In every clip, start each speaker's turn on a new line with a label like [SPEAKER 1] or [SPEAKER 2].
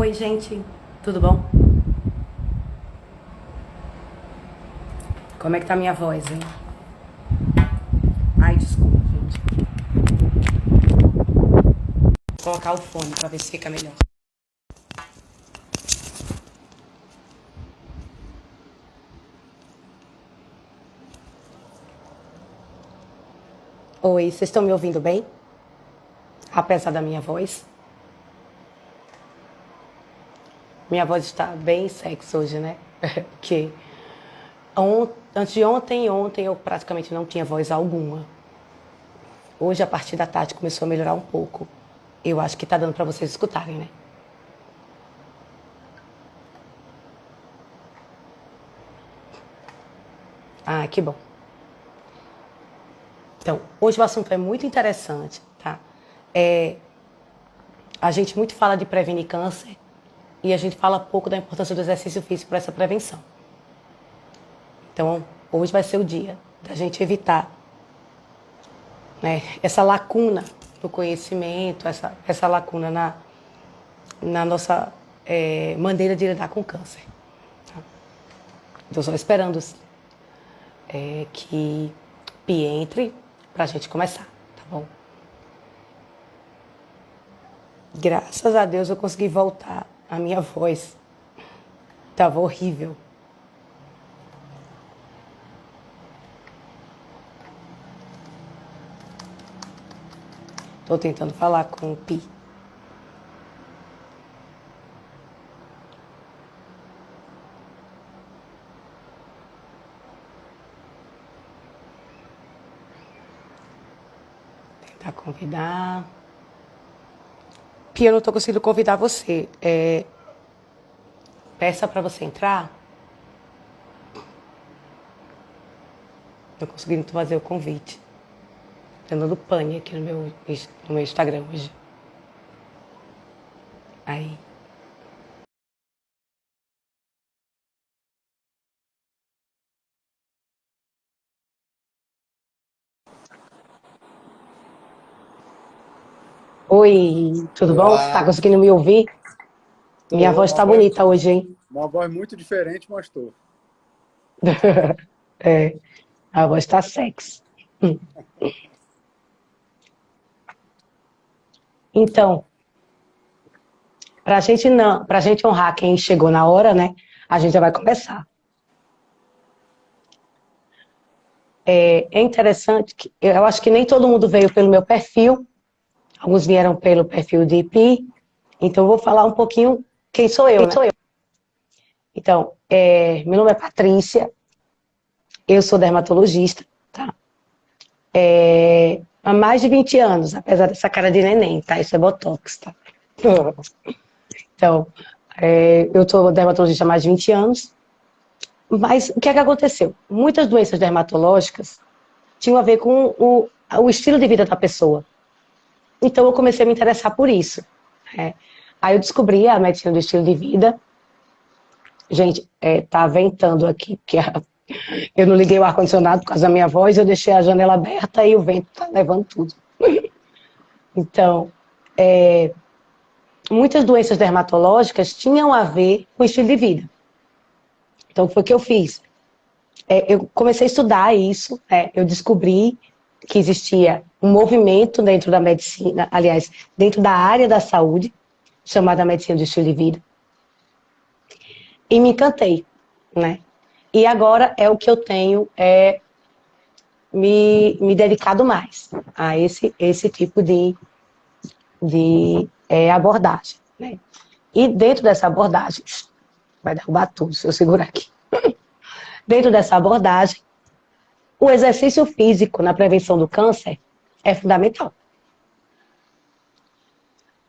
[SPEAKER 1] Oi, gente, tudo bom? Como é que tá a minha voz, hein? Ai, desculpa, gente. Vou colocar o fone pra ver se fica melhor. Oi, vocês estão me ouvindo bem? Apesar da minha voz? Minha voz está bem sexy hoje, né? Porque antes de ontem e ontem eu praticamente não tinha voz alguma. Hoje, a partir da tarde, começou a melhorar um pouco. Eu acho que tá dando pra vocês escutarem, né? Ah, que bom. Então, hoje o assunto é muito interessante, tá? A gente muito fala de prevenir câncer e a gente fala pouco da importância do exercício físico para essa prevenção. Então, hoje vai ser o dia da gente evitar, né, essa lacuna no conhecimento, essa lacuna na nossa maneira de lidar com o câncer. Estou só esperando que Pi entre para a gente começar, tá bom? Graças a Deus eu consegui voltar. A minha voz estava horrível. Estou tentando falar com o Pi. Tentar convidar. Pi, eu não estou conseguindo convidar você. Peça para você entrar. Não conseguindo fazer o convite. Tô dando pane aqui no meu Instagram hoje. Aí. Oi, tudo bom? Você tá
[SPEAKER 2] Olá,
[SPEAKER 1] conseguindo me ouvir? Minha
[SPEAKER 2] tô
[SPEAKER 1] voz
[SPEAKER 2] uma
[SPEAKER 1] tá
[SPEAKER 2] voz,
[SPEAKER 1] bonita hoje, hein?
[SPEAKER 2] uma voz muito diferente, mas tô.
[SPEAKER 1] É, a voz tá sexy. Hum. Então, pra gente honrar quem chegou na hora, né? A gente já vai começar. É interessante que eu acho que nem todo mundo veio pelo meu perfil, alguns vieram pelo perfil de Pi, então eu vou falar um pouquinho quem sou eu, né? Então, meu nome é Patrícia, eu sou dermatologista, tá? Há mais de 20 anos, apesar dessa cara de neném, tá? Isso é botox, tá? Então, eu sou dermatologista há mais de 20 anos, mas o que é que aconteceu? Muitas doenças dermatológicas tinham a ver com o estilo de vida da pessoa. Então, eu comecei a me interessar por isso. Né? Aí eu descobri a medicina do estilo de vida. Gente, tá ventando aqui, porque eu não liguei o ar-condicionado por causa da minha voz, eu deixei a janela aberta e o vento tá levando tudo. Então, muitas doenças dermatológicas tinham a ver com o estilo de vida. Então, foi o que eu fiz. Eu comecei a estudar isso, eu descobri que existia um movimento dentro da medicina, aliás, dentro da área da saúde, chamada medicina do estilo de vida, e me encantei, né? E agora é o que eu tenho me dedicado mais a esse tipo de abordagem, né? E dentro dessa abordagem, vai derrubar tudo se eu segurar aqui. Dentro dessa abordagem, o exercício físico na prevenção do câncer é fundamental.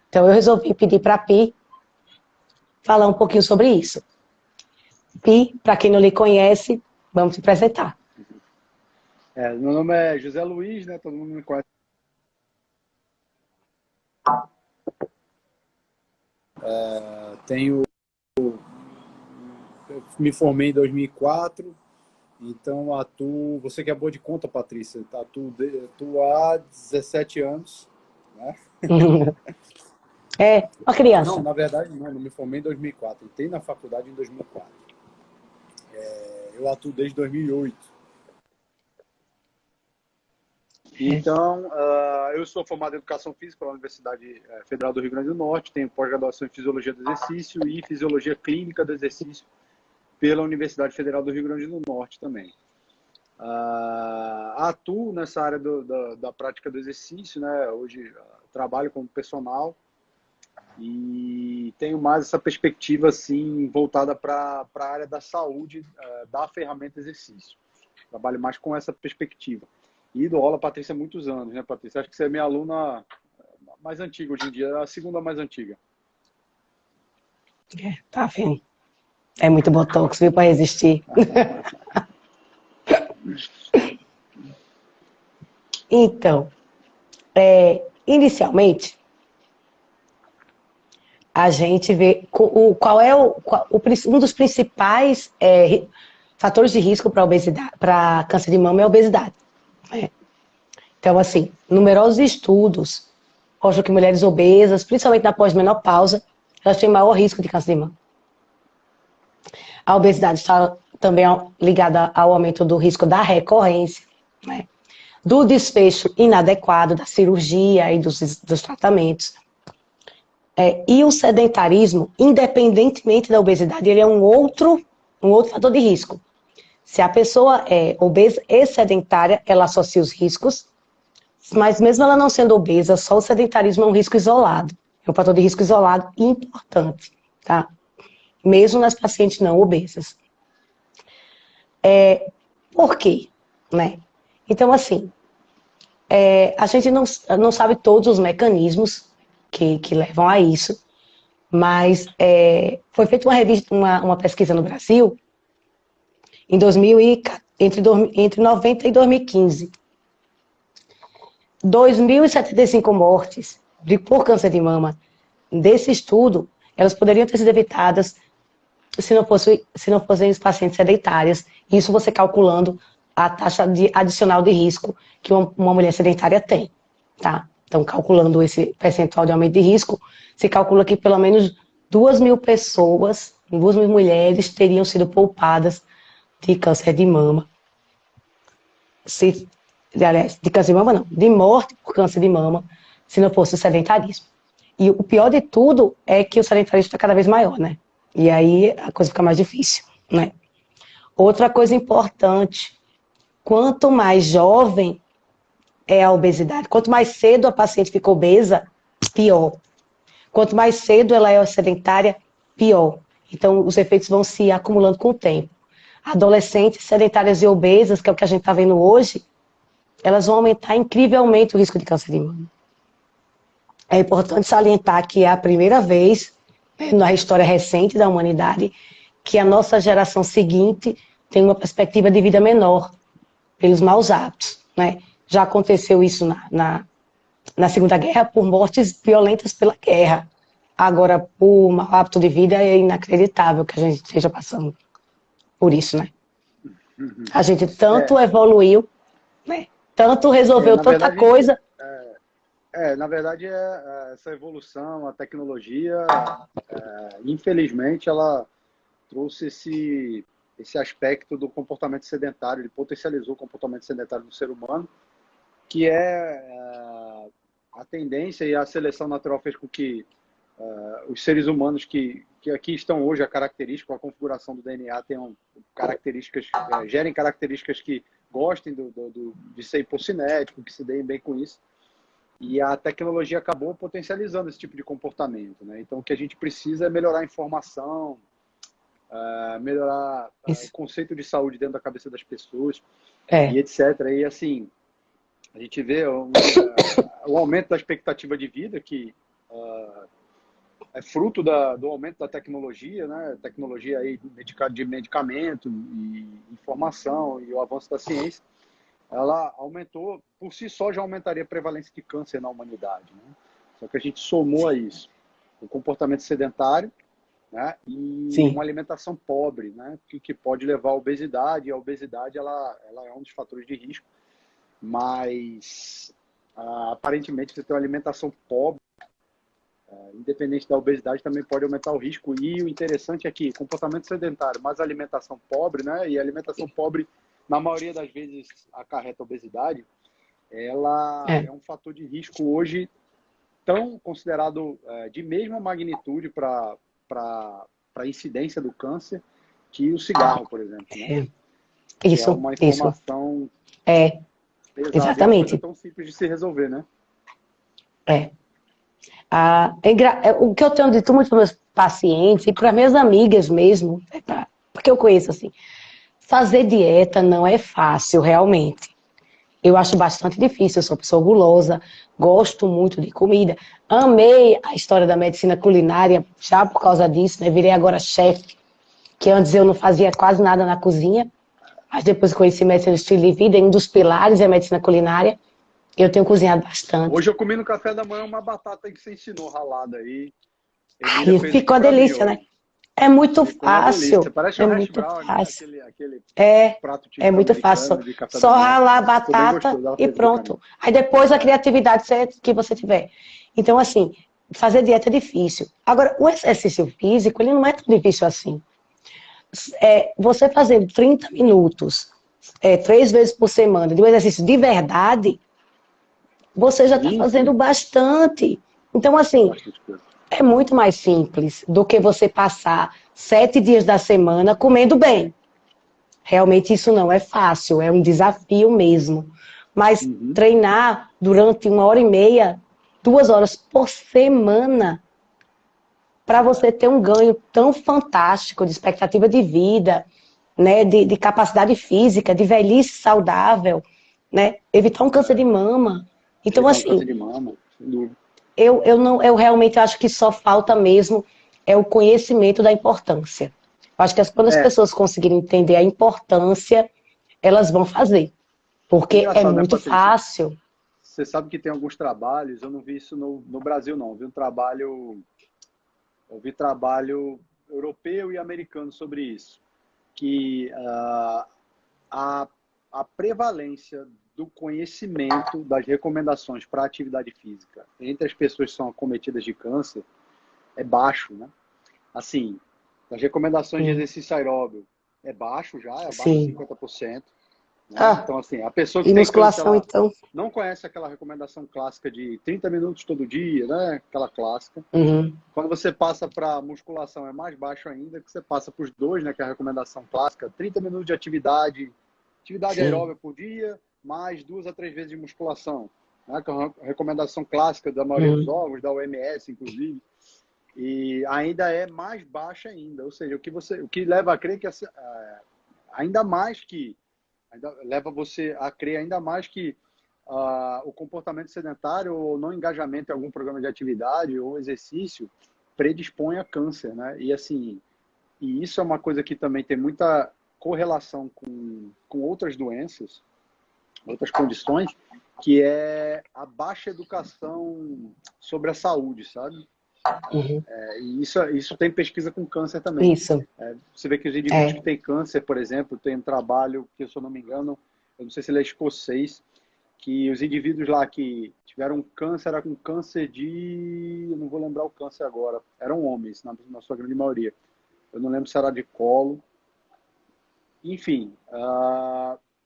[SPEAKER 1] Então, eu resolvi pedir para a Pi falar um pouquinho sobre isso. Pi, para quem não lhe conhece, vamos te apresentar.
[SPEAKER 2] Meu nome é José Luiz, né? Todo mundo me conhece. Tenho, eu me formei em 2004, então atuo. Você que é boa de conta, Patrícia, atuo há 17 anos, né?
[SPEAKER 1] É, uma
[SPEAKER 2] Não,
[SPEAKER 1] criança.
[SPEAKER 2] na verdade, não me formei em 2004. Entrei na faculdade em 2004. Eu atuo desde 2008. Então, eu sou formado em Educação Física pela Universidade Federal do Rio Grande do Norte, tenho pós-graduação em Fisiologia do Exercício e Fisiologia Clínica do Exercício pela Universidade Federal do Rio Grande do Norte também. Atuo nessa área da prática do exercício, né? Hoje trabalho como personal e tenho mais essa perspectiva assim, voltada para a área da saúde, da ferramenta exercício. Trabalho mais com essa perspectiva. E dou aula, Patrícia, há muitos anos, né, Patrícia? Acho que você é minha aluna mais antiga hoje em dia, a segunda mais antiga.
[SPEAKER 1] Tá vendo? É muito botox, viu, para resistir. Então, inicialmente, a gente vê qual é um dos principais fatores de risco para obesidade, para câncer de mama é a obesidade. Né? Então, assim, numerosos estudos mostram que mulheres obesas, principalmente na pós-menopausa, elas têm maior risco de câncer de mama. A obesidade está também ligada ao aumento do risco da recorrência, né? Do desfecho inadequado da cirurgia e dos tratamentos. E o sedentarismo, independentemente da obesidade, ele é um outro fator de risco. Se a pessoa é obesa e sedentária, ela associa os riscos, mas mesmo ela não sendo obesa, só o sedentarismo é um risco isolado. É um fator de risco isolado e importante, tá? Mesmo nas pacientes não obesas. Por quê? Né? Então, assim, a gente não sabe todos os mecanismos que levam a isso, mas foi feita uma pesquisa no Brasil em 2000 entre 90 e 2015. 2.075 mortes por câncer de mama desse estudo, elas poderiam ter sido evitadas se não fossem os pacientes sedentárias. Isso você calculando a taxa adicional de risco que uma mulher sedentária tem, tá? Então, calculando esse percentual de aumento de risco, se calcula que pelo menos 2.000 pessoas, 2.000 mulheres teriam sido poupadas de câncer de mama. Aliás, de câncer de mama não, de morte por câncer de mama, se não fosse o sedentarismo. E o pior de tudo é que o sedentarismo está cada vez maior, né? E aí a coisa fica mais difícil, né? Outra coisa importante, quanto mais jovem é a obesidade, quanto mais cedo a paciente fica obesa, pior. Quanto mais cedo ela é sedentária, pior. Então, os efeitos vão se acumulando com o tempo. Adolescentes sedentárias e obesas, que é o que a gente está vendo hoje, elas vão aumentar incrivelmente o risco de câncer de mama. É importante salientar que é a primeira vez, na história recente da humanidade, que a nossa geração seguinte tem uma perspectiva de vida menor pelos maus hábitos, né? Já aconteceu isso na Segunda Guerra por mortes violentas pela guerra. Agora, por mau hábito de vida, é inacreditável que a gente esteja passando por isso, né? A gente tanto evoluiu, né? Tanto resolveu
[SPEAKER 2] Na
[SPEAKER 1] tanta
[SPEAKER 2] verdade,
[SPEAKER 1] coisa.
[SPEAKER 2] na verdade, essa evolução, a tecnologia, infelizmente, ela trouxe esse aspecto do comportamento sedentário, ele potencializou o comportamento sedentário do ser humano, que a tendência e a seleção natural fez com que os seres humanos que aqui estão hoje, a característica, a configuração do DNA tenham características, gerem características que gostem de ser hipocinético, que se deem bem com isso. E a tecnologia acabou potencializando esse tipo de comportamento, né? Então, o que a gente precisa é melhorar a informação, melhorar o conceito de saúde dentro da cabeça das pessoas, e etc. E assim, a gente vê o aumento da expectativa de vida, que é fruto do aumento da tecnologia, né? Tecnologia aí de medicamento e informação e o avanço da ciência. Ela aumentou, por si só já aumentaria a prevalência de câncer na humanidade, né? Só que a gente somou a isso o comportamento sedentário, né? E uma alimentação pobre, né? Que pode levar à obesidade, e a obesidade ela é um dos fatores de risco, mas aparentemente você tem uma alimentação pobre, independente da obesidade, também pode aumentar o risco. E o interessante é que comportamento sedentário, mas alimentação pobre, né? E a alimentação pobre, na maioria das vezes, acarreta obesidade. Ela é um fator de risco hoje tão considerado de mesma magnitude para a incidência do câncer que o cigarro, por exemplo. Né?
[SPEAKER 1] Isso,
[SPEAKER 2] é uma informação
[SPEAKER 1] pesada, exatamente.
[SPEAKER 2] É tão simples de se resolver, né?
[SPEAKER 1] O que eu tenho dito muito para meus pacientes e para minhas amigas mesmo, porque eu conheço assim, fazer dieta não é fácil, realmente. Eu acho bastante difícil, eu sou pessoa gulosa, gosto muito de comida. Amei a história da medicina culinária, já por causa disso, né? Virei agora chefe, que antes eu não fazia quase nada na cozinha, mas depois conheci medicina do estilo de vida, e um dos pilares é a medicina culinária. Eu tenho cozinhado bastante.
[SPEAKER 2] Hoje eu comi no café da manhã uma batata que você ensinou ralada aí.
[SPEAKER 1] Ai, ficou uma delícia, né? É muito fácil.
[SPEAKER 2] Parece um hash brown, né? Aquele prato típico
[SPEAKER 1] é muito fácil.
[SPEAKER 2] de café
[SPEAKER 1] Só
[SPEAKER 2] da manhã.
[SPEAKER 1] ralar a batata e pronto. Aí depois a criatividade que você tiver. Então, assim, fazer dieta é difícil. Agora, o exercício físico, ele não é tão difícil assim. Você fazer 30 minutos, 3 vezes por semana, de um exercício de verdade, você já está fazendo bastante. Então, assim, é muito mais simples do que você passar 7 dias da semana comendo bem. Realmente isso não é fácil, é um desafio mesmo. Mas treinar durante 1h30, 2 horas por semana, para você ter um ganho tão fantástico de expectativa de vida, né, de capacidade física, de velhice saudável, né, evitar um câncer de mama. Então, assim, eu realmente acho que só falta mesmo o conhecimento da importância. Eu acho que quando as pessoas conseguirem entender a importância, elas vão fazer. Porque é muito fácil.
[SPEAKER 2] Você sabe que tem alguns trabalhos, eu não vi isso no Brasil, não. Eu vi trabalho europeu e americano sobre isso. Que a prevalência do conhecimento das recomendações para atividade física entre as pessoas que são acometidas de câncer é baixo, né? Assim, as recomendações de exercício aeróbio é baixo já, é abaixo de 50%. Né? Então, assim, a pessoa que tem câncer, ela não conhece aquela recomendação clássica de 30 minutos todo dia, né? Aquela clássica. Quando você passa para musculação é mais baixo ainda, que você passa para os dois, né? Que é a recomendação clássica, 30 minutos de atividade aeróbica por dia, mais 2 a 3 vezes de musculação. Né? Que é uma recomendação clássica da maioria dos órgãos, da OMS, inclusive. E ainda é mais baixa ainda. Ou seja, o que leva a crer que leva você a crer ainda mais que o comportamento sedentário ou não engajamento em algum programa de atividade ou exercício predispõe a câncer, né? E assim, isso é uma coisa que também tem muita correlação com outras doenças, outras condições, que é a baixa educação sobre a saúde, sabe? E isso tem pesquisa com câncer também. Você vê que os indivíduos que têm câncer, por exemplo, tem um trabalho que, se eu não me engano, eu não sei se ele é escocês, que os indivíduos lá que tiveram câncer, era com câncer eu não vou lembrar o câncer agora, eram homens, na sua grande maioria. Eu não lembro se era de colo. Enfim,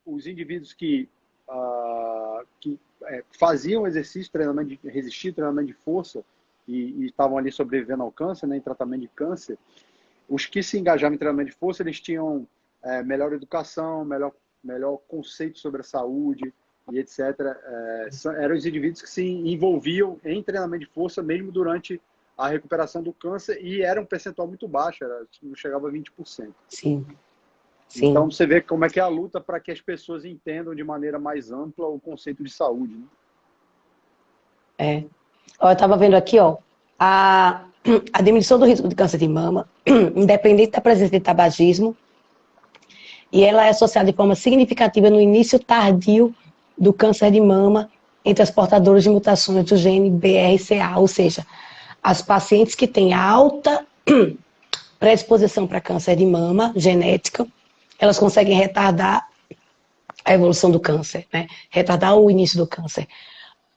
[SPEAKER 2] os indivíduos que faziam exercício, treinamento de força, e estavam ali sobrevivendo ao câncer, né, em tratamento de câncer, os que se engajavam em treinamento de força, eles tinham melhor educação, melhor conceito sobre a saúde e etc. Eram os indivíduos que se envolviam em treinamento de força mesmo durante a recuperação do câncer, e era um percentual muito baixo, não chegava a 20%.
[SPEAKER 1] Sim.
[SPEAKER 2] Então você vê como é que é a luta para que as pessoas entendam de maneira mais ampla o conceito de saúde.
[SPEAKER 1] Né? Eu estava vendo aqui, a diminuição do risco de câncer de mama, independente da presença de tabagismo, e ela é associada de forma significativa no início tardio do câncer de mama entre as portadoras de mutações do gene BRCA, ou seja, as pacientes que têm alta predisposição para câncer de mama genética, elas conseguem retardar a evolução do câncer, né? Retardar o início do câncer.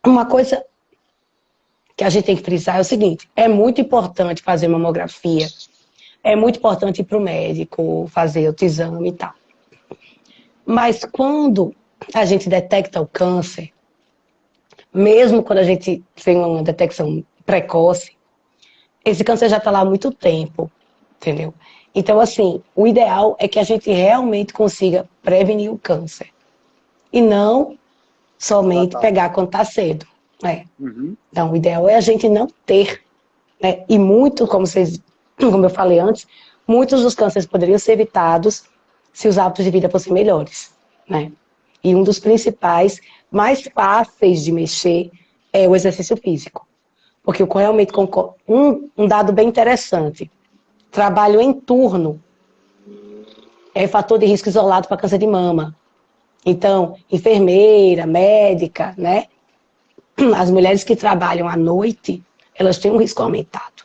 [SPEAKER 1] Uma coisa que a gente tem que frisar é o seguinte: é muito importante fazer mamografia, é muito importante ir para o médico, fazer outro exame e tal. Mas quando a gente detecta o câncer, mesmo quando a gente tem uma detecção precoce, esse câncer já está lá há muito tempo, entendeu? Então, assim, o ideal é que a gente realmente consiga prevenir o câncer. E não somente pegar quando está cedo. Né? Então, o ideal é a gente não ter. Né? E muito, como eu falei antes, muitos dos cânceres poderiam ser evitados se os hábitos de vida fossem melhores. Né? E um dos principais, mais fáceis de mexer, é o exercício físico. Porque eu realmente concordo. Um dado bem interessante: trabalho em turno é fator de risco isolado para câncer de mama. Então, enfermeira, médica, né? As mulheres que trabalham à noite, elas têm um risco aumentado.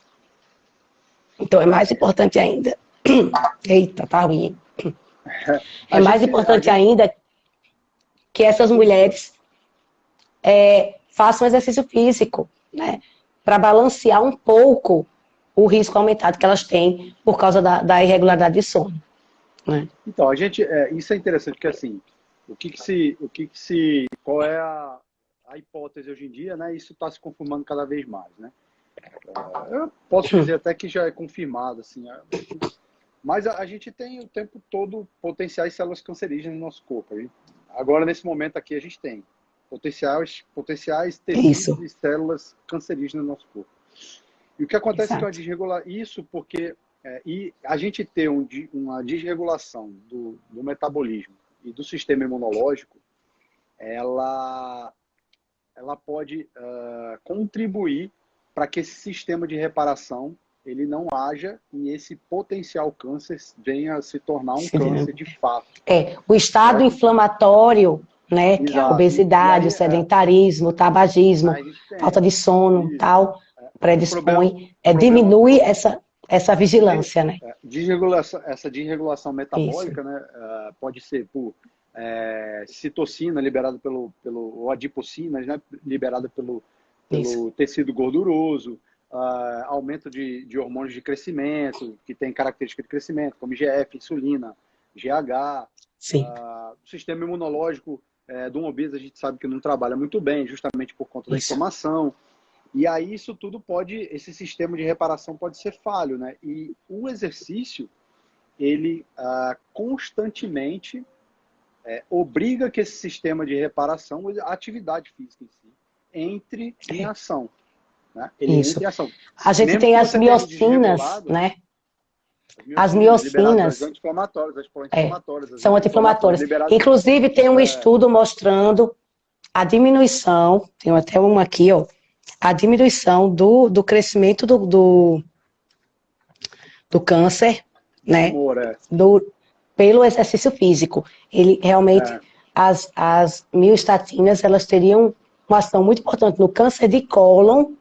[SPEAKER 1] Então, é mais importante ainda. Eita, tá ruim. É mais importante ainda que essas mulheres façam exercício físico, né? Para balancear um pouco o risco aumentado que elas têm por causa da irregularidade de sono. Né?
[SPEAKER 2] Então, isso é interessante, porque assim, qual é a hipótese hoje em dia, né? Isso está se confirmando cada vez mais, né? Eu posso dizer até que já é confirmado, assim, mas a gente tem o tempo todo potenciais células cancerígenas no nosso corpo. Agora, nesse momento aqui, a gente tem potenciais tecidos e células cancerígenas no nosso corpo. E o que acontece é que isso porque e a gente ter uma desregulação do metabolismo e do sistema imunológico, ela pode contribuir para que esse sistema de reparação ele não haja e esse potencial câncer venha a se tornar um câncer de fato.
[SPEAKER 1] O estado inflamatório, né, que é a obesidade, o sedentarismo, o tabagismo, falta de sono, tal, predispõe, diminui essa vigilância, né?
[SPEAKER 2] Essa desregulação metabólica, né, pode ser por citocina liberada ou adipocinas, né, liberada pelo tecido gorduroso, aumento de hormônios de crescimento, que tem característica de crescimento, como IGF, insulina, GH. O sistema imunológico de um obeso, a gente sabe que não trabalha muito bem, justamente por conta da inflamação. E aí esse sistema de reparação pode ser falho, né? E o exercício, ele constantemente obriga que esse sistema de reparação, a atividade física em si, entre em ação. Né? Ele entra em ação.
[SPEAKER 1] A gente tem as miocinas, né? As miocinas.
[SPEAKER 2] As anti-inflamatórias, as pró-inflamatórias.
[SPEAKER 1] São anti-inflamatórias. Inclusive, tem um estudo mostrando a diminuição, tem até uma aqui, ó, a diminuição do crescimento do câncer, né? Pelo exercício físico. Ele realmente, as mioestatinas, elas teriam uma ação muito importante no câncer de cólon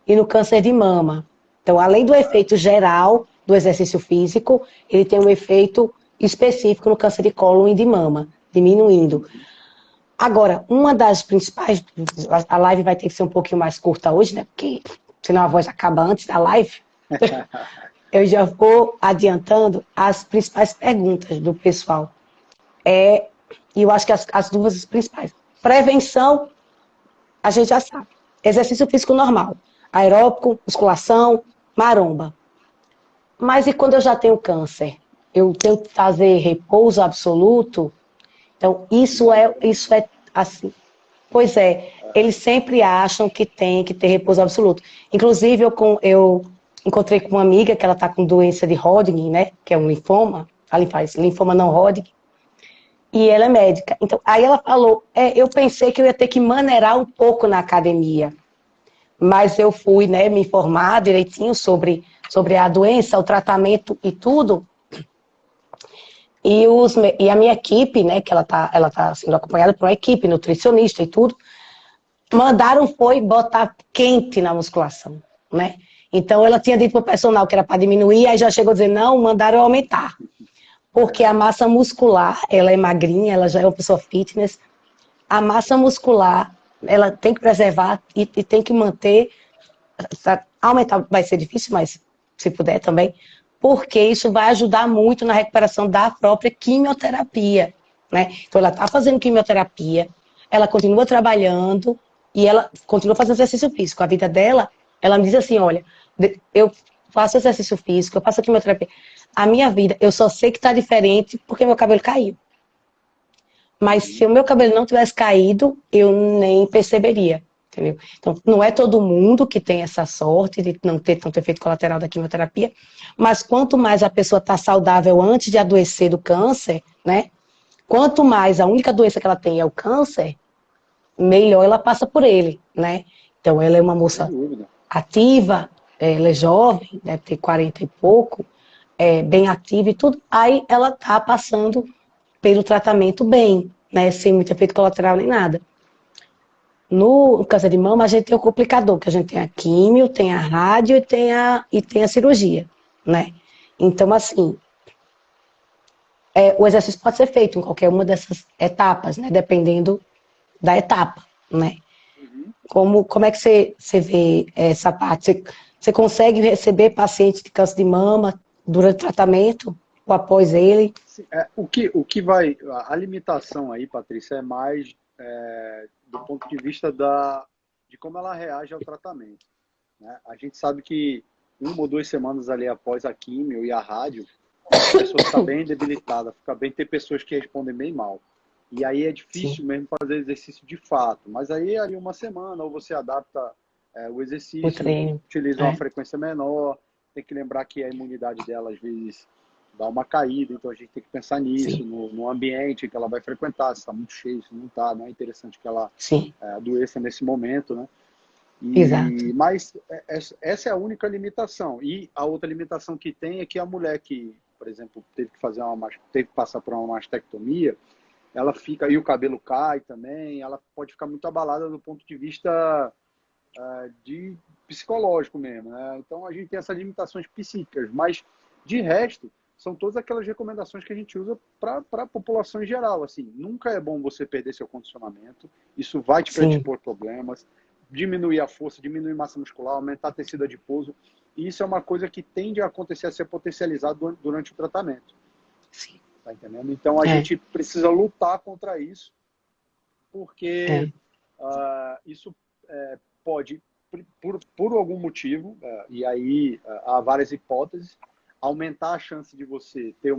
[SPEAKER 1] e no câncer de mama. Então, além do efeito geral do exercício físico, ele tem um efeito específico no câncer de cólon e de mama, diminuindo. Agora, uma das principais... A live vai ter que ser um pouquinho mais curta hoje, né? Porque senão a voz acaba antes da live. Eu já vou adiantando as principais perguntas do pessoal. E eu acho que as duas principais. Prevenção, a gente já sabe. Exercício físico normal. Aeróbico, musculação, maromba. Mas e quando eu já tenho câncer? Eu tenho que fazer repouso absoluto? Então, isso é assim. Pois é, eles sempre acham que tem que ter repouso absoluto. Inclusive, eu encontrei com uma amiga que ela está com doença de Hodgkin, né? Que é um linfoma. Ela faz linfoma não Hodgkin. E ela é médica. Então, aí ela falou, eu pensei que eu ia ter que maneirar um pouco na academia. Mas eu fui, né, me informar direitinho sobre a doença, o tratamento e tudo. E a minha equipe, né, que ela tá sendo acompanhada por uma equipe, nutricionista e tudo, mandaram foi botar quente na musculação, né? Então, ela tinha dito para o personal que era para diminuir, aí já chegou a dizer, não, mandaram aumentar. Porque a massa muscular, ela é magrinha, ela já é uma pessoa fitness, a massa muscular, ela tem que preservar e tem que manter aumentar vai ser difícil, mas se puder também, porque isso vai ajudar muito na recuperação da própria quimioterapia, né? Então, ela está fazendo quimioterapia, ela continua trabalhando e ela continua fazendo exercício físico. A vida dela, ela me diz assim, olha, eu faço exercício físico, eu faço quimioterapia. A minha vida, eu só sei que está diferente porque meu cabelo caiu. Mas se o meu cabelo não tivesse caído, eu nem perceberia, entendeu? Então, não é todo mundo que tem essa sorte de não ter tanto efeito colateral da quimioterapia, mas quanto mais a pessoa está saudável antes de adoecer do câncer, né? Quanto mais a única doença que ela tem é o câncer, melhor ela passa por ele, né? Então, ela é uma moça ativa, ela é jovem, deve ter 40 e pouco, bem ativa e tudo, aí ela tá passando pelo tratamento bem, né? Sem muito efeito colateral nem nada. No câncer de mama, a gente tem o complicador, que a gente tem a químio, tem a rádio e tem a cirurgia, né? Então, assim, o exercício pode ser feito em qualquer uma dessas etapas, né? Dependendo da etapa, né? Como é que você vê essa parte? Você consegue receber pacientes de câncer de mama durante o tratamento ou após ele?
[SPEAKER 2] O que vai... A limitação aí, Patrícia, é mais do ponto de vista de como ela reage ao tratamento, né? A gente sabe que 1 ou 2 semanas ali após a químio e a rádio, a pessoa fica bem debilitada, tem pessoas que respondem bem mal. E aí é difícil
[SPEAKER 1] Sim.
[SPEAKER 2] mesmo fazer exercício de fato. Mas aí 1 semana, ou você adapta o exercício, utiliza uma frequência menor. Tem que lembrar que a imunidade dela, às vezes, dá uma caída. Então, a gente tem que pensar nisso, no ambiente que ela vai frequentar. Se está muito cheio, se não está. Não é interessante que ela adoeça nesse momento, né?
[SPEAKER 1] Exato.
[SPEAKER 2] Mas essa é a única limitação. E a outra limitação que tem é que a mulher que, por exemplo, teve que passar por uma mastectomia, ela fica, e o cabelo cai também, ela pode ficar muito abalada do ponto de vista de psicológico mesmo, né? Então a gente tem essas limitações psíquicas, mas de resto, são todas aquelas recomendações que a gente usa para a população em geral. Assim, nunca é bom você perder seu condicionamento, isso vai te predispor problemas, diminuir a força, diminuir a massa muscular, aumentar a tecido adiposo, e isso é uma coisa que tende a acontecer, a ser potencializado durante o tratamento.
[SPEAKER 1] Sim.
[SPEAKER 2] Tá entendendo? Então a gente precisa lutar contra isso, porque isso pode, por algum motivo, e aí há várias hipóteses, aumentar a chance de você ter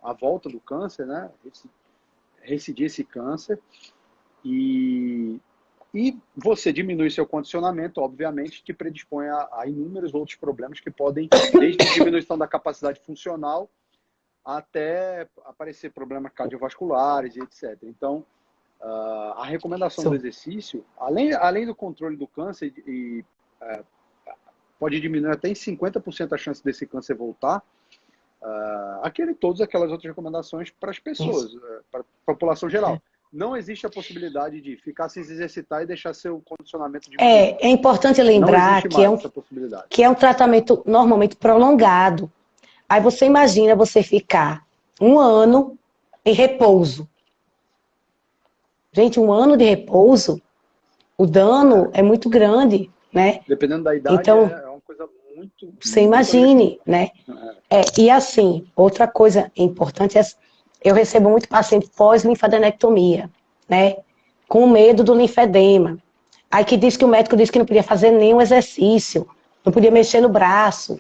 [SPEAKER 2] a volta do câncer, né? Recidir esse câncer, e você diminui seu condicionamento, obviamente, que predispõe a inúmeros outros problemas que podem, desde diminuição da capacidade funcional até aparecer problemas cardiovasculares e etc. Então, a recomendação do exercício, além do controle do câncer, pode diminuir até em 50% a chance desse câncer voltar, todas aquelas outras recomendações para as pessoas, para a população geral. Não existe a possibilidade de ficar sem se exercitar e deixar seu condicionamento diminuir.
[SPEAKER 1] É importante lembrar que é um tratamento normalmente prolongado. Aí você imagina você ficar 1 ano em repouso. Gente, 1 ano de repouso, o dano é muito grande, né?
[SPEAKER 2] Dependendo da idade,
[SPEAKER 1] então,
[SPEAKER 2] é uma coisa muito...
[SPEAKER 1] Você imagine, né? E assim, outra coisa importante é... Eu recebo muito paciente pós-linfadenectomia, né? Com medo do linfedema. Aí que o médico disse que não podia fazer nenhum exercício, não podia mexer no braço.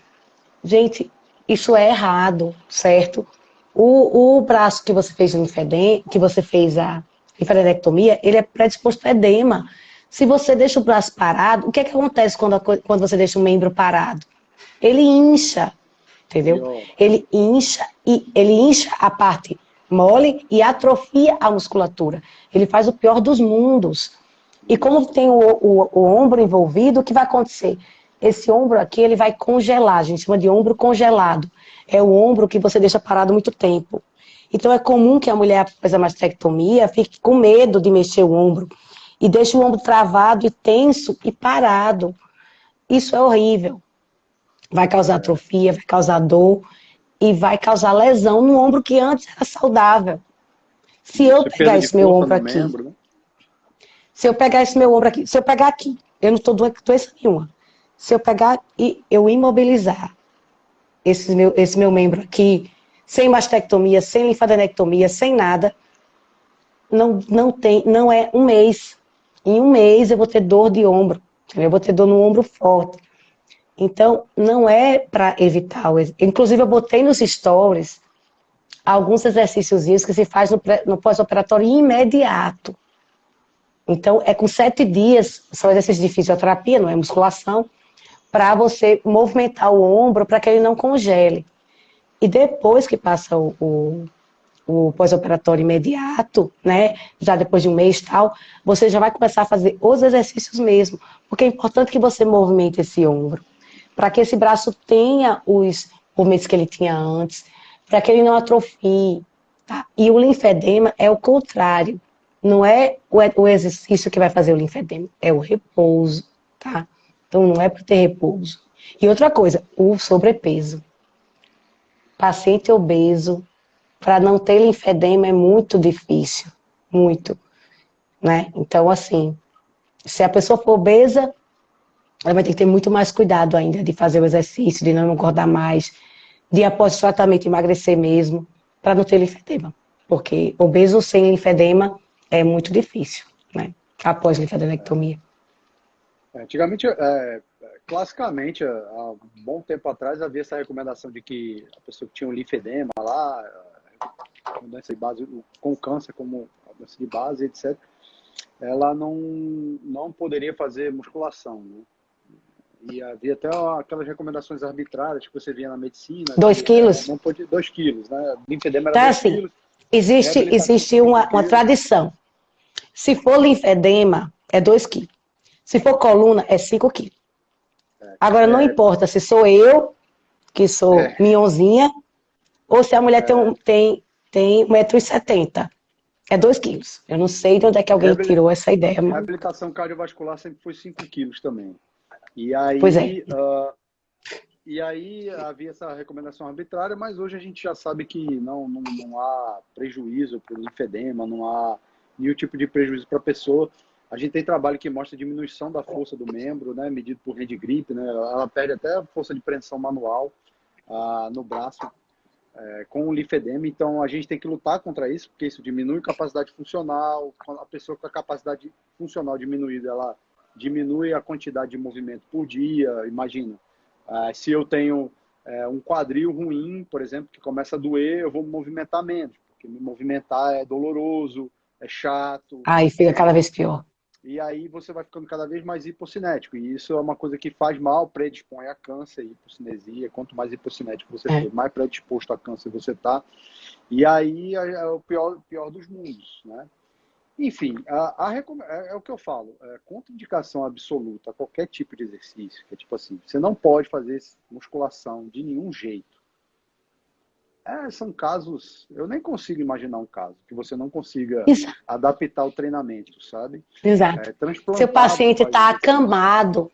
[SPEAKER 1] Gente, isso é errado, certo? O braço que você fez a linfadenectomia, ele é predisposto a edema. Se você deixa o braço parado, o que acontece quando você deixa o membro parado? Ele incha, entendeu? Ele incha a parte mole e atrofia a musculatura. Ele faz o pior dos mundos. E como tem o ombro envolvido, o que vai acontecer? Esse ombro aqui, ele vai congelar, a gente chama de ombro congelado. É o ombro que você deixa parado muito tempo. Então é comum que a mulher, após a mastectomia, fique com medo de mexer o ombro. E deixe o ombro travado e tenso e parado. Isso é horrível. Vai causar atrofia, vai causar dor e vai causar lesão no ombro que antes era saudável. Se eu pegar esse meu ombro aqui, se eu pegar aqui, eu não estou doença nenhuma. Se eu pegar e eu imobilizar esse meu membro aqui, sem mastectomia, sem linfadenectomia, sem nada, não é um mês. Em um mês eu vou ter dor de ombro, eu vou ter dor no ombro forte. Então, não é para evitar. Inclusive, eu botei nos stories alguns exercícios que se faz no pós-operatório imediato. Então, é com 7 dias, são exercícios de fisioterapia, não é musculação, para você movimentar o ombro para que ele não congele. E depois que passa o pós-operatório imediato, né, já depois de um mês e tal, você já vai começar a fazer os exercícios mesmo, porque é importante que você movimente esse ombro, para que esse braço tenha os movimentos que ele tinha antes, para que ele não atrofie, tá? E o linfedema é o contrário, não é o exercício que vai fazer o linfedema, é o repouso, tá? Então não é para ter repouso. E outra coisa, o sobrepeso. Paciente obeso, para não ter linfedema é muito difícil, muito, né? Então, assim, se a pessoa for obesa, ela vai ter que ter muito mais cuidado ainda de fazer o exercício, de não engordar mais, de após o tratamento emagrecer mesmo, para não ter linfedema. Porque obeso sem linfedema é muito difícil, né? Após linfadenectomia.
[SPEAKER 2] Antigamente, classicamente, há um bom tempo atrás, havia essa recomendação de que a pessoa que tinha um linfedema lá, mudança de base, com câncer como mudança de base, etc., ela não poderia fazer musculação, né? E havia até aquelas recomendações arbitrárias que você via na medicina.
[SPEAKER 1] 2 quilos?
[SPEAKER 2] Não pode, 2 quilos, né? Linfedema era
[SPEAKER 1] Então,
[SPEAKER 2] 2
[SPEAKER 1] assim,
[SPEAKER 2] quilos.
[SPEAKER 1] existe uma tradição. Se for linfedema, é 2 quilos. Se for coluna, é 5 quilos. Agora, não importa se sou eu, que sou minhonzinha, ou se a mulher tem 1,70 m. É 2 quilos. Eu não sei de onde é que alguém tirou essa ideia.
[SPEAKER 2] A reabilitação cardiovascular sempre foi 5 quilos também. E aí,
[SPEAKER 1] pois é.
[SPEAKER 2] E aí havia essa recomendação arbitrária, mas hoje a gente já sabe que não há prejuízo para o linfedema, não há nenhum tipo de prejuízo para a pessoa. A gente tem trabalho que mostra a diminuição da força do membro, né, medido por hand grip, né, ela perde até a força de preensão manual no braço com o linfedema. Então a gente tem que lutar contra isso, porque isso diminui a capacidade funcional. A pessoa com a capacidade funcional diminuída, ela diminui a quantidade de movimento por dia. Imagina, se eu tenho um quadril ruim, por exemplo, que começa a doer, eu vou movimentar menos, porque me movimentar é doloroso, é chato.
[SPEAKER 1] Aí fica cada vez pior.
[SPEAKER 2] E aí você vai ficando cada vez mais hipocinético. E isso é uma coisa que faz mal, predispõe a câncer e hipocinesia. Quanto mais hipocinético você for, mais predisposto a câncer você está. E aí é o pior dos mundos, né? Enfim, é o que eu falo, contraindicação absoluta a qualquer tipo de exercício, que é tipo assim, você não pode fazer musculação de nenhum jeito. São casos, eu nem consigo imaginar um caso que você não consiga adaptar o treinamento, sabe?
[SPEAKER 1] Exato. Seu paciente está acamado,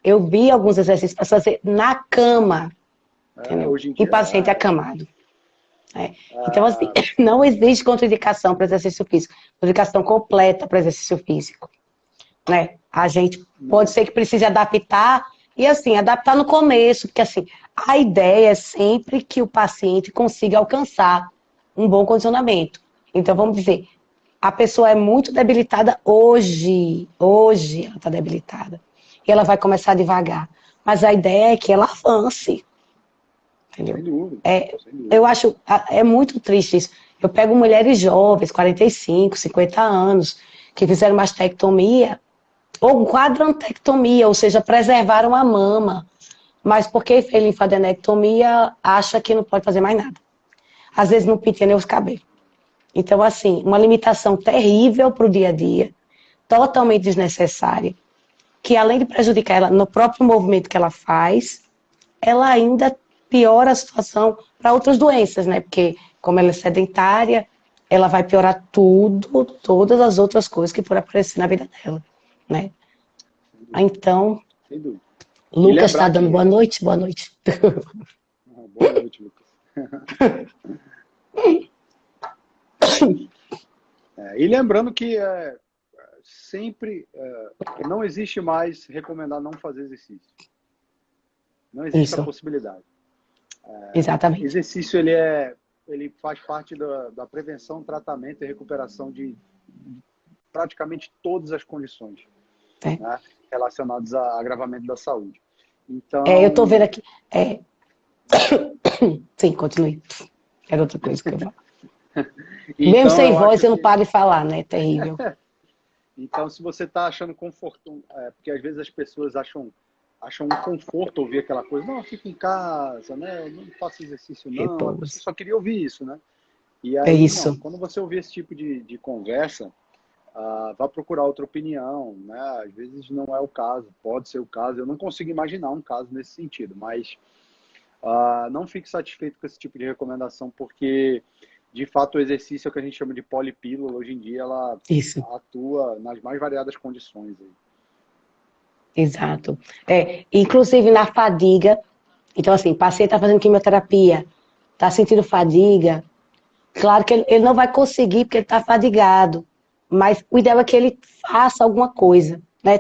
[SPEAKER 1] eu vi alguns exercícios para fazer na cama, hoje em dia, em paciente acamado. Então, assim, não existe contraindicação para exercício físico. Contraindicação completa para exercício físico. Né? A gente pode ser que precise adaptar, e assim, adaptar no começo, porque assim, a ideia é sempre que o paciente consiga alcançar um bom condicionamento. Então, vamos dizer, a pessoa é muito debilitada hoje ela está debilitada. E ela vai começar devagar. Mas a ideia é que ela avance. Entendeu?
[SPEAKER 2] Sem dúvida.
[SPEAKER 1] Eu acho, é muito triste isso. Eu pego mulheres jovens, 45, 50 anos, que fizeram mastectomia ou quadrantectomia, ou seja, preservaram a mama. Mas porque fez linfadenectomia, acha que não pode fazer mais nada. Às vezes não penteia nem os cabelos. Então, assim, uma limitação terrível para o dia a dia, totalmente desnecessária, que além de prejudicar ela no próprio movimento que ela faz, ela ainda piora a situação para outras doenças, né? Porque, como ela é sedentária, ela vai piorar todas as outras coisas que podem aparecer na vida dela, né? Então, Lucas está dando boa noite? Boa noite.
[SPEAKER 2] Boa noite, Lucas. E lembrando que sempre... não existe mais recomendar não fazer exercício. Não existe a possibilidade.
[SPEAKER 1] Exatamente.
[SPEAKER 2] Exercício, ele faz parte da prevenção, tratamento e recuperação de praticamente todas as condições, né, relacionadas a agravamento da saúde. Então...
[SPEAKER 1] eu tô vendo aqui... Sim, continue. Era outra coisa que eu falo. Então, mesmo sem voz, eu não paro de falar, né? Terrível.
[SPEAKER 2] Então, se você está achando conforto... porque às vezes as pessoas acham um conforto ouvir aquela coisa. Não, fica em casa, né? Não faço exercício, não. Você só queria ouvir isso, né? E aí, não, quando você ouvir esse tipo de conversa, vá procurar outra opinião, né? Às vezes não é o caso, pode ser o caso. Eu não consigo imaginar um caso nesse sentido, mas não fique satisfeito com esse tipo de recomendação, porque, de fato, o exercício é o que a gente chama de polipílula. Hoje em dia, ela atua nas mais variadas condições. Aí.
[SPEAKER 1] Exato. Inclusive na fadiga. Então, assim, o paciente está fazendo quimioterapia, está sentindo fadiga. Claro que ele não vai conseguir porque ele está fadigado. Mas o ideal é que ele faça alguma coisa. Né?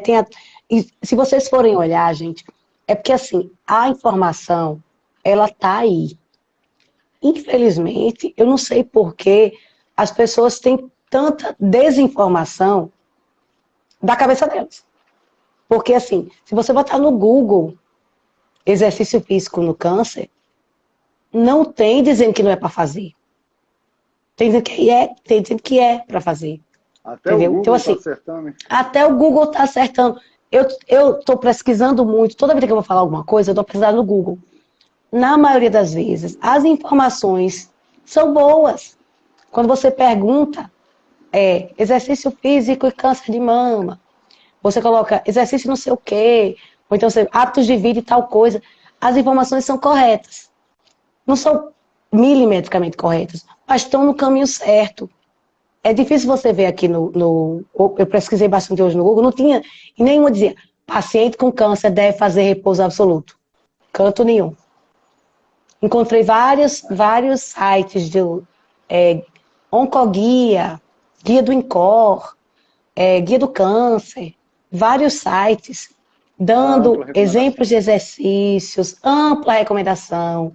[SPEAKER 1] E se vocês forem olhar, gente, é porque, assim, a informação, ela está aí. Infelizmente, eu não sei por que as pessoas têm tanta desinformação da cabeça delas. Porque, assim, se você botar no Google exercício físico no câncer, não tem dizendo que não é para fazer. Tem dizendo que é para fazer.
[SPEAKER 2] Até entendeu? O Google está acertando.
[SPEAKER 1] Até o Google está acertando. Eu estou pesquisando muito. Toda vez que eu vou falar alguma coisa, eu estou pesquisando no Google. Na maioria das vezes, as informações são boas. Quando você pergunta exercício físico e câncer de mama, você coloca exercício não sei o quê, ou então hábitos de vida e tal coisa. As informações são corretas. Não são milimetricamente corretas, mas estão no caminho certo. É difícil você ver aqui eu pesquisei bastante hoje no Google, não tinha, e nenhuma dizia, paciente com câncer deve fazer repouso absoluto. Canto nenhum. Encontrei vários sites de Oncoguia, Guia do INCOR, Guia do Câncer, vários sites dando exemplos de exercícios, ampla recomendação,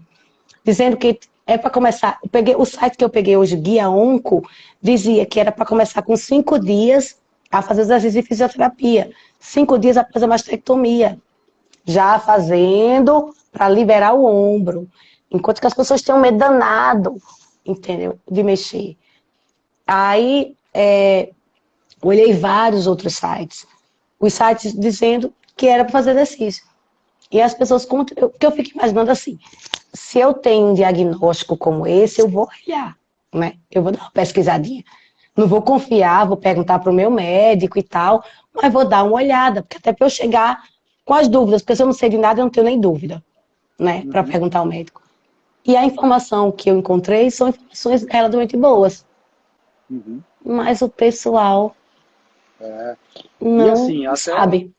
[SPEAKER 1] dizendo que é para começar. O site que eu peguei hoje, Guia Onco, dizia que era para começar com 5 dias a fazer exercício de fisioterapia, 5 dias após a mastectomia, já fazendo para liberar o ombro, enquanto que as pessoas têm um medo danado, entendeu, de mexer. Aí, olhei vários outros sites, os sites dizendo que era para fazer exercício. E as pessoas, que eu fico imaginando assim, se eu tenho um diagnóstico como esse, eu vou olhar, né? Eu vou dar uma pesquisadinha. Não vou confiar, vou perguntar para o meu médico e tal, mas vou dar uma olhada, porque até para eu chegar com as dúvidas, porque se eu não sei de nada, eu não tenho nem dúvida, né? Para perguntar ao médico. E a informação que eu encontrei são informações relativamente boas. Mas o pessoal não
[SPEAKER 2] assim,
[SPEAKER 1] sabe.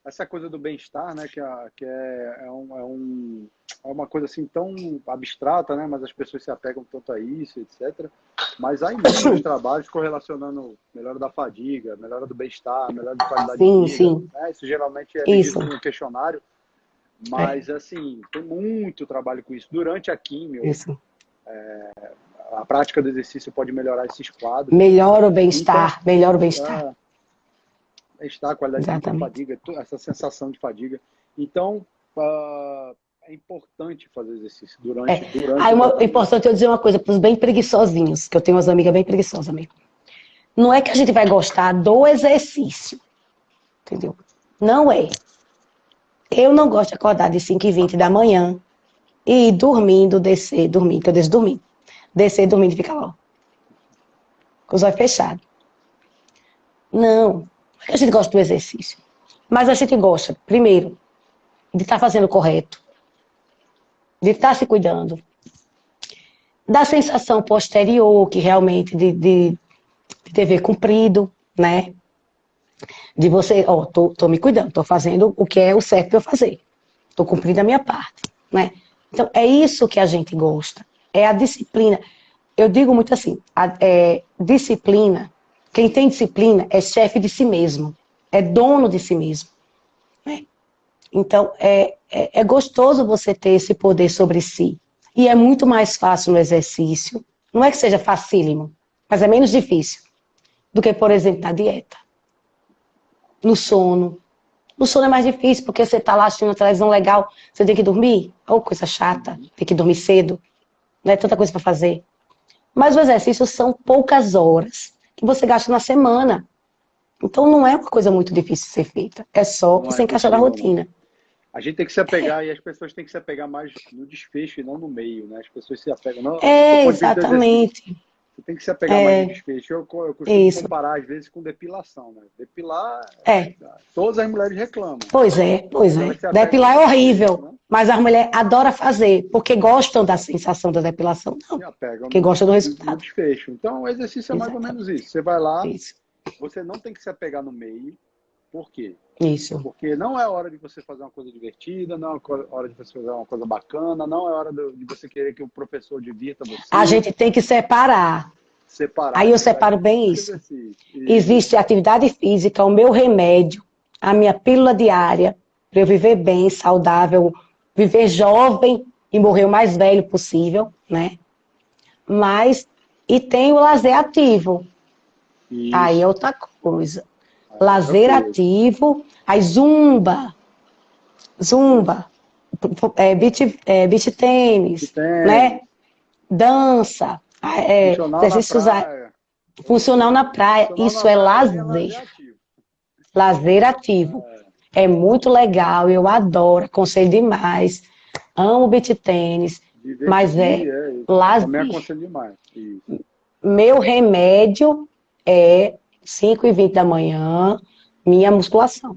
[SPEAKER 2] Essa coisa do bem-estar, né, que é uma coisa assim tão abstrata, né, mas as pessoas se apegam tanto a isso, etc. Mas há inúmeros trabalhos correlacionando melhora da fadiga, melhora do bem-estar, melhora da qualidade de vida.
[SPEAKER 1] Sim.
[SPEAKER 2] Né? Isso geralmente é medido no questionário, mas assim, tem muito trabalho com isso. Durante a químio, a prática do exercício pode melhorar esses quadros.
[SPEAKER 1] Melhora o bem-estar, melhora o bem-estar.
[SPEAKER 2] Bem-estar, qualidade de vida, fadiga, essa sensação de fadiga. Então, é importante fazer exercício durante
[SPEAKER 1] é importante eu dizer uma coisa para os bem preguiçosinhos, que eu tenho umas amigas bem preguiçosas mesmo. Não é que a gente vai gostar do exercício, entendeu? Não é. Eu não gosto de acordar de 5h20 da manhã e ir dormindo, dormir, que eu deixo dormir. Descer, dormindo e ficar lá, com os olhos fechados. Não é que a gente gosta do exercício, mas a gente gosta, primeiro, de estar fazendo o correto, de estar se cuidando, da sensação posterior, que realmente de dever cumprido, né? De você, tô me cuidando, tô fazendo o que é o certo para eu fazer, tô cumprindo a minha parte, né? Então, é isso que a gente gosta, é a disciplina. Eu digo muito assim, disciplina, Quem tem disciplina é chefe de si mesmo, é dono de si mesmo. Né? Então, é gostoso você ter esse poder sobre si. E é muito mais fácil no exercício. Não é que seja facílimo, mas é menos difícil do que, por exemplo, na dieta. No sono. No sono é mais difícil, porque você está lá assistindo uma televisão legal, você tem que dormir. Oh, coisa chata, tem que dormir cedo. Não é tanta coisa para fazer. Mas o exercício são poucas horas que você gasta na semana. Então não é uma coisa muito difícil de ser feita. É só você encaixar na rotina.
[SPEAKER 2] Não. A gente tem que se apegar e as pessoas têm que se apegar mais no desfecho e não no meio, né? As pessoas se apegam. Não,
[SPEAKER 1] exatamente.
[SPEAKER 2] Você tem que se apegar mais no desfecho. Eu costumo comparar, às vezes, com depilação, né? Depilar, todas as mulheres reclamam.
[SPEAKER 1] Pois é. Depilar é horrível, né? Mas as mulheres adoram fazer, porque gostam da sensação da depilação. Não, porque gostam do resultado.
[SPEAKER 2] No desfecho. Então, o exercício é mais ou menos isso. Você vai lá, você não tem que se apegar no meio. Por quê?
[SPEAKER 1] Isso.
[SPEAKER 2] Porque não é hora de você fazer uma coisa divertida, não é hora de você fazer uma coisa bacana, não é hora de você querer que o professor divirta você.
[SPEAKER 1] A gente tem que separar. Aí eu separo bem isso. Existe a atividade física, o meu remédio, a minha pílula diária, para eu viver bem, saudável, viver jovem e morrer o mais velho possível, né? E tem o lazer ativo. Isso. Aí é outra coisa. Lazer ativo, aí zumba, beach tênis, né? Dança, funcional na praia. Isso é lazer. Lazer ativo. É muito legal, eu adoro, aconselho demais. Amo beach tênis, mas lazer.
[SPEAKER 2] Também aconselho demais. Isso.
[SPEAKER 1] Meu remédio é 5h20 da manhã, minha musculação.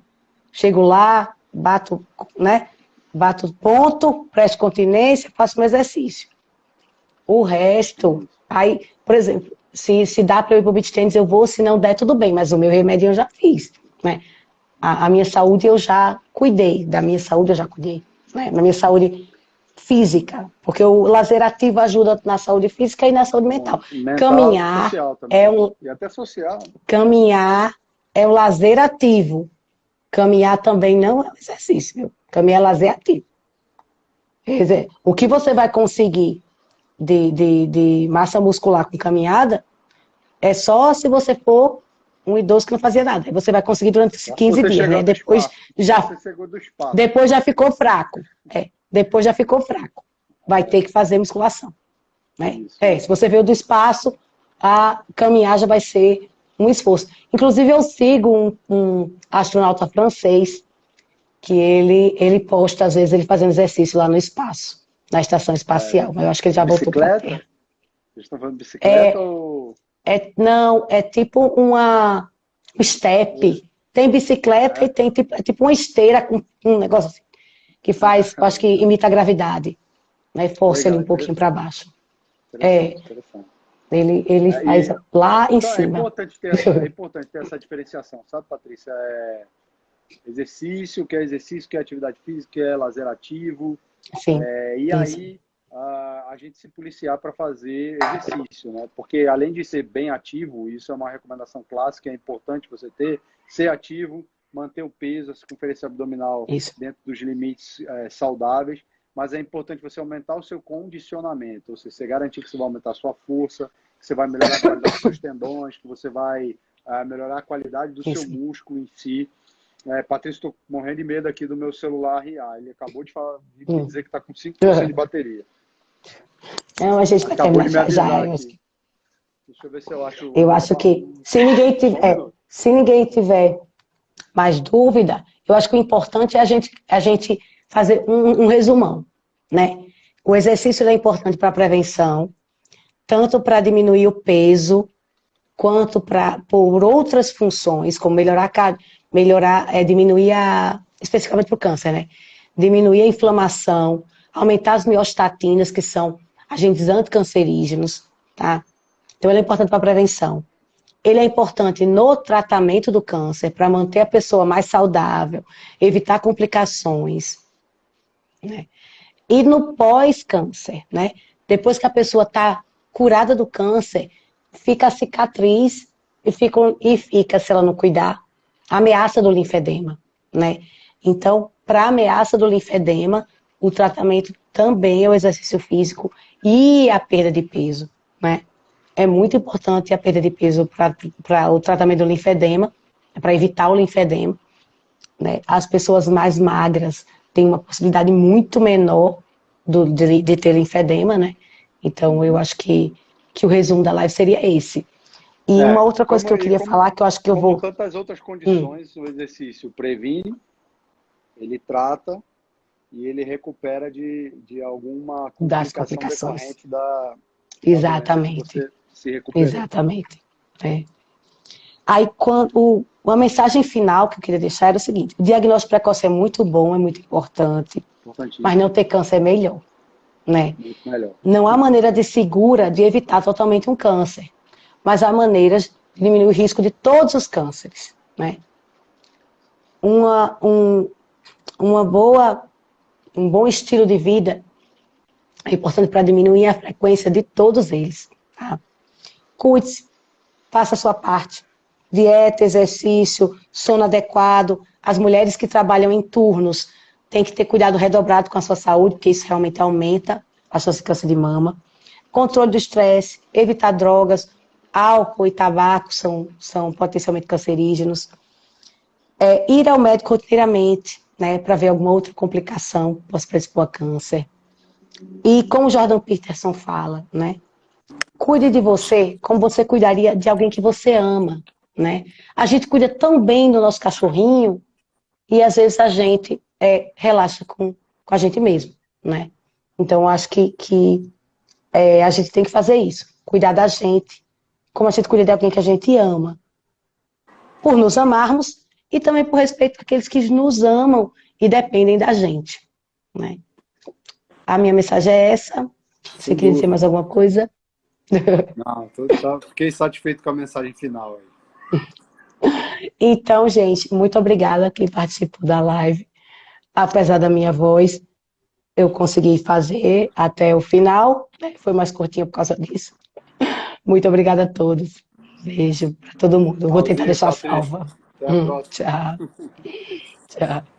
[SPEAKER 1] Chego lá, bato ponto, presto continência, faço meu exercício. O resto, aí, por exemplo, se dá para eu ir para o beach tennis, eu vou, se não der, tudo bem, mas o meu remédio eu já fiz. Né? A minha saúde eu já cuidei, da minha saúde eu já cuidei. Né? Na minha saúde física, porque o lazer ativo ajuda na saúde física e na saúde mental. Caminhar
[SPEAKER 2] e até social.
[SPEAKER 1] Caminhar é um lazer ativo. Caminhar também não é um exercício, viu? Caminhar é lazer ativo. Quer dizer, o que você vai conseguir de massa muscular com caminhada é só se você for um idoso que não fazia nada. Aí você vai conseguir durante 15 dias, né? Depois já ficou fraco. Depois já ficou fraco. Vai ter que fazer musculação. Né? Se você veio do espaço, a caminhar já vai ser um esforço. Inclusive, eu sigo um astronauta francês, que ele posta, às vezes, ele fazendo exercício lá no espaço, na estação espacial. Mas eu acho que ele já voltou para a Terra.
[SPEAKER 2] Vocês estão falando de bicicleta ou...
[SPEAKER 1] Não, é tipo um step. Tem bicicleta e tem tipo uma esteira com um negócio assim. Que faz, acho que imita a gravidade, né? Força ele um pouquinho para baixo.
[SPEAKER 2] Interessante.
[SPEAKER 1] Ele faz lá em cima.
[SPEAKER 2] É importante ter essa diferenciação, sabe, Patrícia? Exercício, que é exercício, que é atividade física, que é lazer ativo.
[SPEAKER 1] Sim.
[SPEAKER 2] Aí a gente se policiar para fazer exercício, né? Porque além de ser bem ativo, isso é uma recomendação clássica, é importante você ser ativo, manter o peso, a circunferência abdominal dentro dos limites saudáveis, mas é importante você aumentar o seu condicionamento, ou seja, você garantir que você vai aumentar a sua força, que você vai melhorar a qualidade dos seus tendões, que você vai melhorar a qualidade do seu músculo em si. Patrícia, estou morrendo de medo aqui do meu celular riar. Ele acabou de me dizer que está com 5% de bateria.
[SPEAKER 1] Não, a gente vai terminar já.
[SPEAKER 2] Deixa eu ver se eu acho...
[SPEAKER 1] Eu acho que se ninguém tiver mais dúvida, eu acho que o importante é a gente fazer um resumão, né? O exercício é importante para a prevenção, tanto para diminuir o peso, quanto por outras funções, como diminuir especificamente para o câncer, né? Diminuir a inflamação, aumentar as miostatinas, que são agentes anticancerígenos, tá? Então, ele é importante para a prevenção. Ele é importante no tratamento do câncer, para manter a pessoa mais saudável, evitar complicações, né? E no pós-câncer, né? Depois que a pessoa está curada do câncer, fica a cicatriz e fica, se ela não cuidar, a ameaça do linfedema, né? Então, para a ameaça do linfedema, o tratamento também é o exercício físico e a perda de peso, né? É muito importante a perda de peso para o tratamento do linfedema, para evitar o linfedema, né? As pessoas mais magras têm uma possibilidade muito menor de ter linfedema, né? Então, eu acho que o resumo da live seria esse. E uma outra coisa que eu queria falar, que eu acho que eu vou...
[SPEAKER 2] Como tantas outras condições, o exercício previne, ele trata e ele recupera de alguma complicação decorrente da
[SPEAKER 1] Exatamente.
[SPEAKER 2] Que você se recuperou.
[SPEAKER 1] Exatamente. É. Aí, uma mensagem final que eu queria deixar era o seguinte: o diagnóstico precoce é muito bom, é muito importante, mas não ter câncer é melhor, né?
[SPEAKER 2] Muito melhor.
[SPEAKER 1] Não há maneira segura de evitar totalmente um câncer, mas há maneiras de diminuir o risco de todos os cânceres, né? Um bom estilo de vida é importante para diminuir a frequência de todos eles, tá? Cuide-se, faça a sua parte. Dieta, exercício, sono adequado. As mulheres que trabalham em turnos têm que ter cuidado redobrado com a sua saúde, porque isso realmente aumenta a chance de câncer de mama. Controle do estresse, evitar drogas, álcool e tabaco são potencialmente cancerígenos. Ir ao médico rotineiramente, né, para ver alguma outra complicação que possa predispor a câncer. E como o Jordan Peterson fala, né, cuide de você como você cuidaria de alguém que você ama, né? A gente cuida tão bem do nosso cachorrinho e às vezes a gente relaxa com a gente mesmo, né? Então, eu acho que a gente tem que fazer isso, cuidar da gente como a gente cuida de alguém que a gente ama, por nos amarmos e também por respeito àqueles que nos amam e dependem da gente, né? A minha mensagem é essa. Você queria dizer mais alguma coisa?
[SPEAKER 2] Não, fiquei satisfeito com a mensagem final aí.
[SPEAKER 1] Então, gente, muito obrigada a quem participou da live. Apesar da minha voz, eu consegui fazer até o final, né? Foi mais curtinho por causa disso. Muito obrigada a todos. Beijo para todo mundo. Eu vou tentar deixar salva.
[SPEAKER 2] Até a próxima.
[SPEAKER 1] Tchau. Tchau.